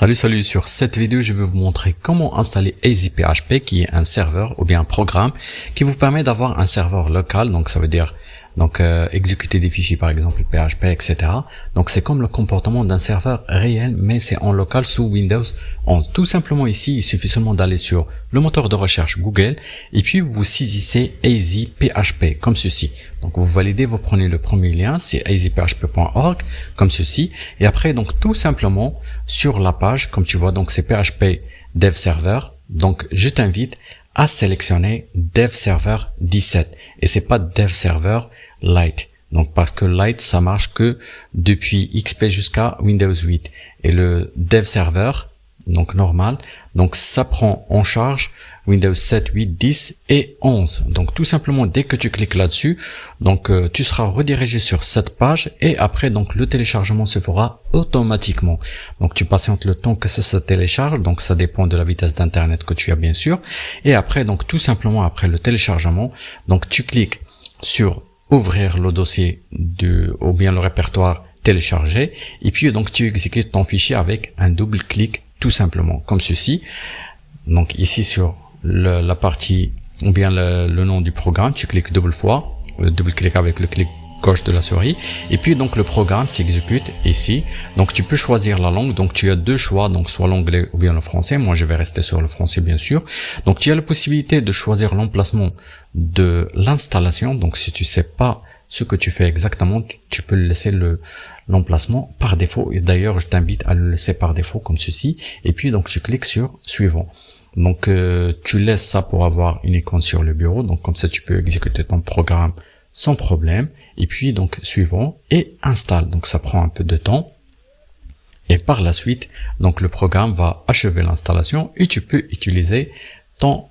Salut, sur cette vidéo, je vais vous montrer comment installer EasyPHP qui est un serveur ou bien un programme qui vous permet d'avoir un serveur local, donc ça veut dire exécuter des fichiers par exemple PHP, etc. Donc c'est comme le comportement d'un serveur réel, mais c'est en local sous Windows 11. Tout simplement ici, il suffit seulement d'aller sur le moteur de recherche Google et puis vous saisissez EasyPHP comme ceci. Donc vous validez, vous prenez le premier lien, c'est easyphp.org comme ceci, et après donc tout simplement sur la page, comme tu vois, donc c'est PHP Dev Server. Donc je t'invite à sélectionner Dev Server 17 et c'est pas Dev Server Lite. Donc parce que Lite ça marche que depuis XP jusqu'à Windows 8 et le Dev Server donc normal, donc ça prend en charge Windows 7, 8, 10 et 11. Donc tout simplement dès que tu cliques là-dessus, donc tu seras redirigé sur cette page et après donc le téléchargement se fera automatiquement. Donc tu patientes le temps que ça se télécharge, donc ça dépend de la vitesse d'internet que tu as bien sûr. Et après donc tout simplement après le téléchargement, donc tu cliques sur ouvrir le dossier ou bien le répertoire téléchargé et puis donc tu exécutes ton fichier avec un double clic tout simplement comme ceci. Donc ici sur la partie ou bien le nom du programme, tu cliques double clic avec le clic gauche de la souris et puis donc le programme s'exécute ici. Donc tu peux choisir la langue, donc tu as deux choix, donc soit l'anglais ou bien le français. Moi je vais rester sur le français bien sûr. Donc tu as la possibilité de choisir l'emplacement de l'installation. Donc si tu sais pas ce que tu fais exactement, tu peux laisser l'emplacement par défaut, et d'ailleurs je t'invite à le laisser par défaut comme ceci, et puis donc tu cliques sur suivant. Donc tu laisses ça pour avoir une icône sur le bureau, donc comme ça tu peux exécuter ton programme sans problème, et puis donc suivant et installe. Donc ça prend un peu de temps et par la suite donc le programme va achever l'installation et tu peux utiliser ton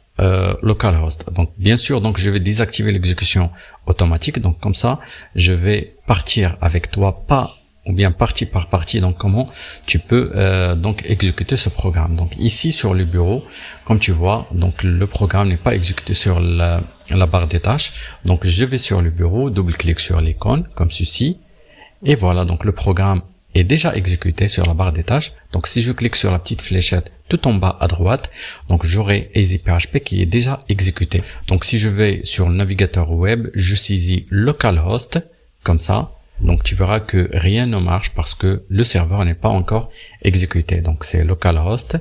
localhost. Donc bien sûr, donc je vais désactiver l'exécution automatique, donc comme ça je vais partir avec toi ou bien partie par partie, donc comment tu peux donc exécuter ce programme. Donc ici sur le bureau, comme tu vois, donc le programme n'est pas exécuté sur la barre des tâches. Donc je vais sur le bureau, double clic sur l'icône comme ceci et voilà, donc le programme est déjà exécuté sur la barre des tâches. Donc si je clique sur la petite fléchette tout en bas à droite, donc j'aurai EasyPHP qui est déjà exécuté. Donc si je vais sur le navigateur web, je saisis localhost comme ça. Donc tu verras que rien ne marche parce que le serveur n'est pas encore exécuté. Donc c'est localhost.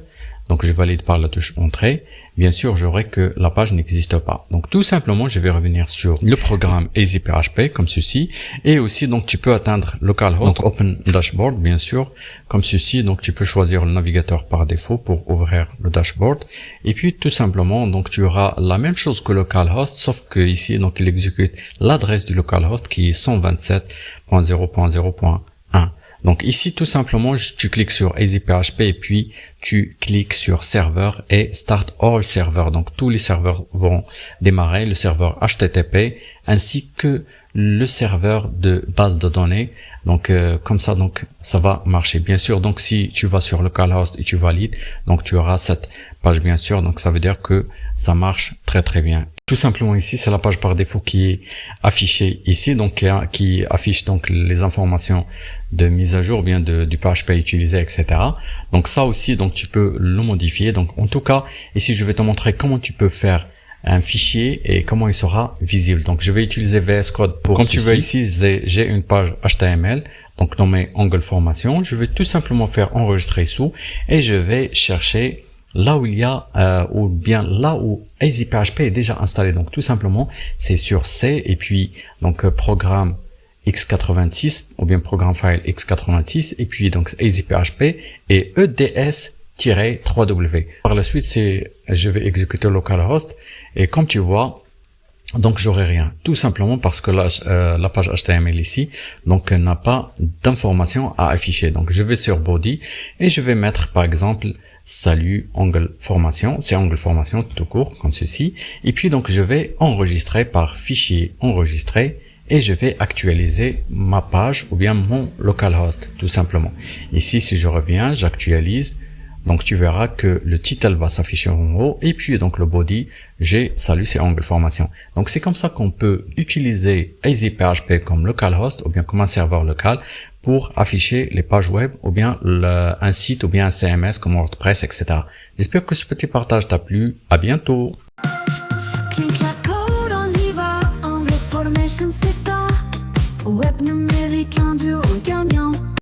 Donc je valide par la touche entrée. Bien sûr, j'aurai que la page n'existe pas. Donc tout simplement, je vais revenir sur le programme EasyPHP comme ceci. Et aussi, donc tu peux atteindre localhost, donc Open Dashboard, bien sûr, comme ceci. Donc tu peux choisir le navigateur par défaut pour ouvrir le dashboard. Et puis tout simplement, donc tu auras la même chose que localhost, sauf que ici, donc il exécute l'adresse du localhost qui est 127.0.0.1. Donc ici, tout simplement, tu cliques sur EasyPHP et puis tu cliques sur serveur et Start All Server. Donc tous les serveurs vont démarrer, le serveur HTTP ainsi que le serveur de base de données. Donc comme ça, donc ça va marcher. Bien sûr, donc si tu vas sur localhost et tu valides, donc tu auras cette page bien sûr. Donc ça veut dire que ça marche très bien. Tout simplement ici, c'est la page par défaut qui est affichée ici, donc qui affiche donc les informations de mise à jour, bien du PHP utilisé, etc. Donc ça aussi, donc tu peux le modifier. Donc en tout cas, ici je vais te montrer comment tu peux faire un fichier et comment il sera visible. Donc je vais utiliser VS Code pour comme tu vois ici, j'ai une page HTML, donc nommée Angle Formation. Je vais tout simplement faire enregistrer sous et je vais chercher là où il y a ou bien là où EasyPHP est déjà installé. Donc tout simplement c'est sur C et puis donc programme x86 ou bien programme file x86 et puis donc EasyPHP et eds-3w. Par la suite je vais exécuter localhost et comme tu vois, donc j'aurai rien, tout simplement parce que la page HTML ici donc n'a pas d'informations à afficher. Donc je vais sur body et je vais mettre par exemple salut angle formation, c'est angle formation tout court comme ceci, et puis donc je vais enregistrer par fichier enregistré et je vais actualiser ma page ou bien mon localhost tout simplement. Ici si je reviens, j'actualise, Donc tu verras que le title va s'afficher en haut et puis donc le body, j'ai salut c'est Angle Formation. Donc c'est comme ça qu'on peut utiliser AZPHP comme localhost ou bien comme un serveur local pour afficher les pages web ou bien un site ou bien un CMS comme WordPress, etc. J'espère que ce petit partage t'a plu. À bientôt. Clique la code, on y va. Angle Formation, c'est ça. Web numérique, un duo gagnant.